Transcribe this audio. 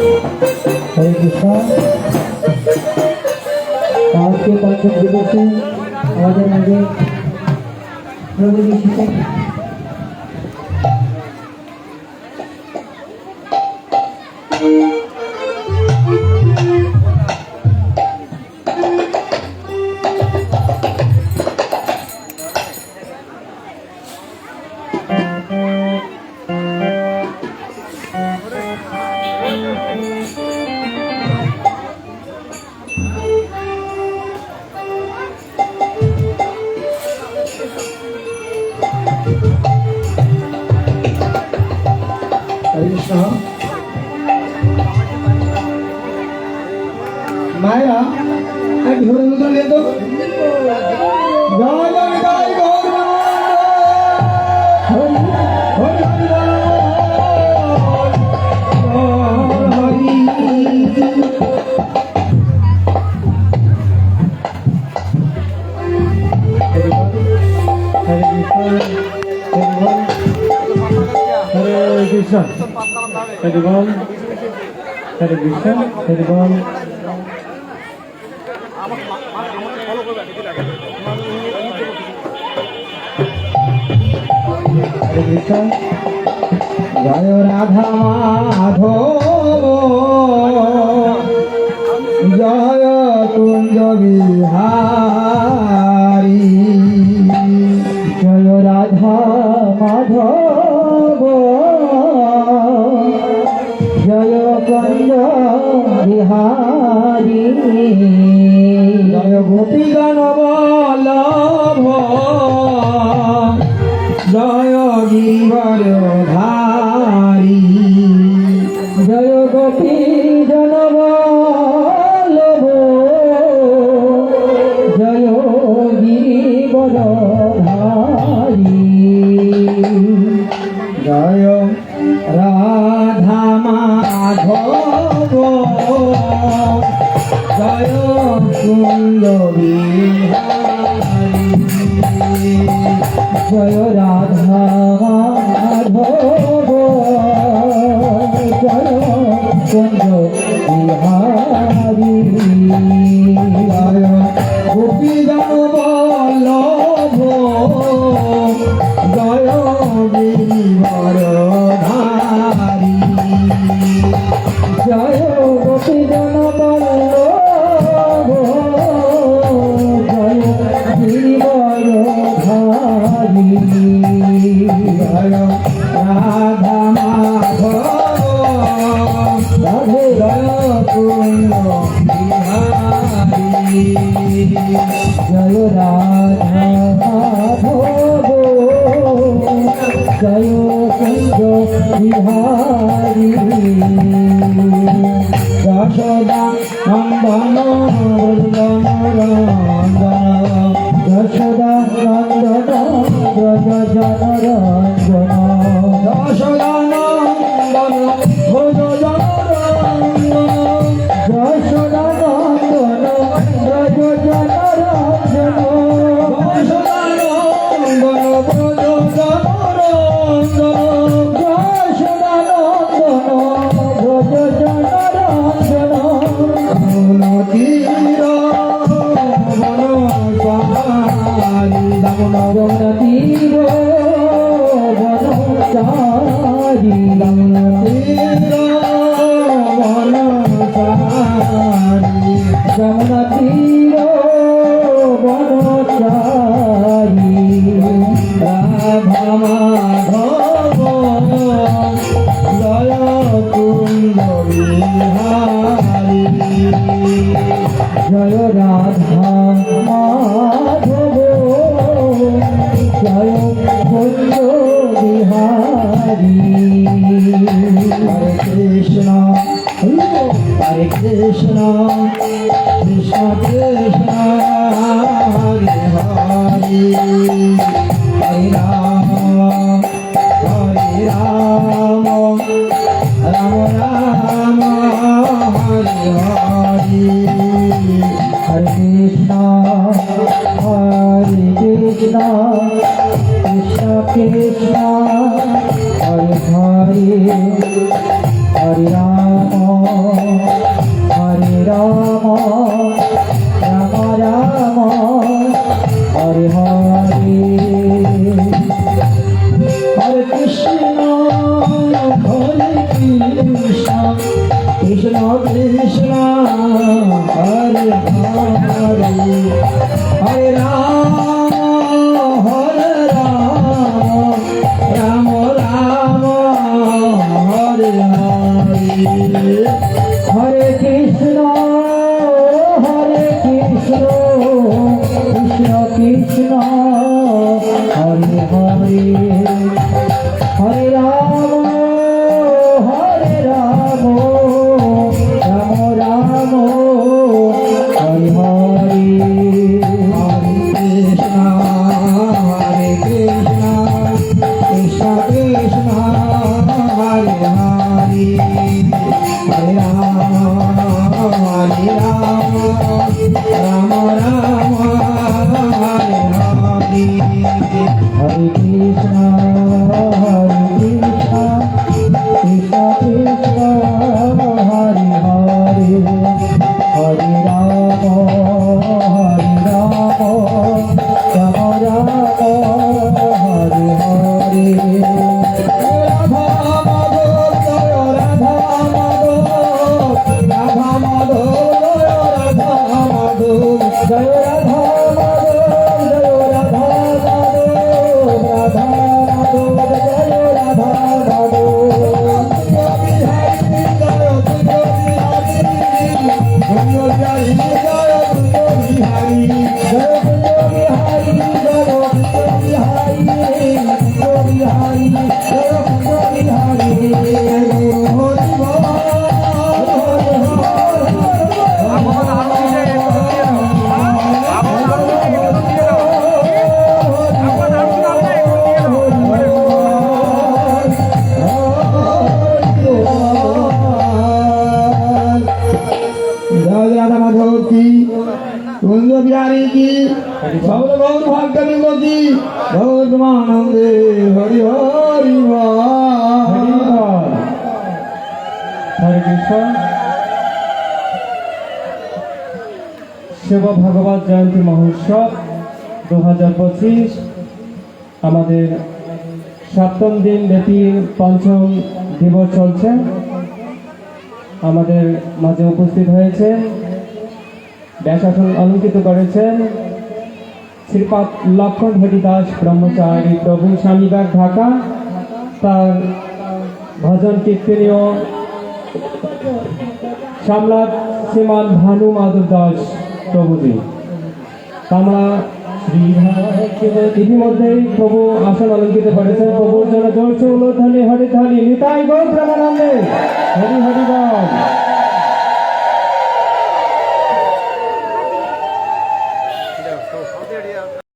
हरे कृष्णा। आज के पंचम दिवसे हमारे मागे प्रभु जी शिक्षक माया एक घोड़े उतर ले तो जय जय गौर हरे कृष्ण हरे बोल हरे कृष्ण हरे बोल हरे कृष्ण जय राधा माधव जय कुंज बिहारी जय राधा माधव जय कुंज बिहारी जय गोपीगण वल्लभ जय गिरिवरधारी जय गोपीजन वल्लभ जय गिरिवरधारी जय राधा माधव जय कुंज बिहारी जय राधा माधव जय कुंज बिहारी जय गोपीगण वल्लभ जय गिरिवरधारी जय गोपीजन वल्लभ जय गिरिवरधारी जय राधा माधव राधे जय कुंज बिहारी जय राधा माधव जय कुंज बिहारी यशोदा नंदन वृंदन यशोदा नंदन व्रज जन रंजन यशोदा नंदन व्रज जन रंजन यशोदा नंदन व्रज जन रंजन यशोदा नंदन व्रज जन रंजन यशोदा नंदन व्रज जन रंजन तीर वनचारी जमुना तीर वनचारी राधा माधव जय कुंज बिहारी जय राधा माधव जय कुंज बिहारी हरे कृष्ण कृष्ण कृष्ण हरे हरे हरे राम राम राम हरे हरे हरे कृष्ण कृष्ण हरे हरे हरे राम কৃষ্ণ হরে হরে হরে রাম হরে রাম রাম রাম হরে হরে হরে কৃষ্ণ কৃষ্ণ কৃষ্ণ হরে হরে হরে রাম রাম রাম হরে হরে হরে কৃষ্ণ কৃষ্ণ কৃষ্ণ হরে হরে হরে রাম রাম রাম হরে হরে হরে কৃষ্ণ কৃষ্ণ কৃষ্ণ হরে হরে হরে রাম রাম রাম হরে হরে রাধা মাধব জয় রাধা মাধব রাধা মাধব রাধা মাধব জয় রাধা মাধব জয় রাধা মাধব রাধা মাধব জয় রাধা মাধব राधा माधव की कुंज बिहारी की सब गौर भाग्यविंद की गौरमानंदे हरि हरि हरे कृष्ण शिव भगवत जयंती महोत्सव 2025 আমাদের সপ্তম দিন ব্যাপী পঞ্চম দিবস চলছে। আমাদের মাঝে উপস্থিত হয়েছেন ব্যাসাসন অলঙ্কিত করেছেন শ্রীপাদ লক্ষণ হরিদাস ব্রহ্মচারী প্রভু স্বামীবাগ ঢাকা। তার ভজন কীর্তনীয় সম্রাট শ্রীমান ভানু মাধব দাস প্রভুজি। আমরা ইতিমধ্যেই প্রভু আসন অলঙ্কিত করেছেন। প্রভুর জন্য জোর চৌল ধ্বনি হরি ধ্বনি নিতাই গৌর প্রেমানন্দে হরি হরি বল।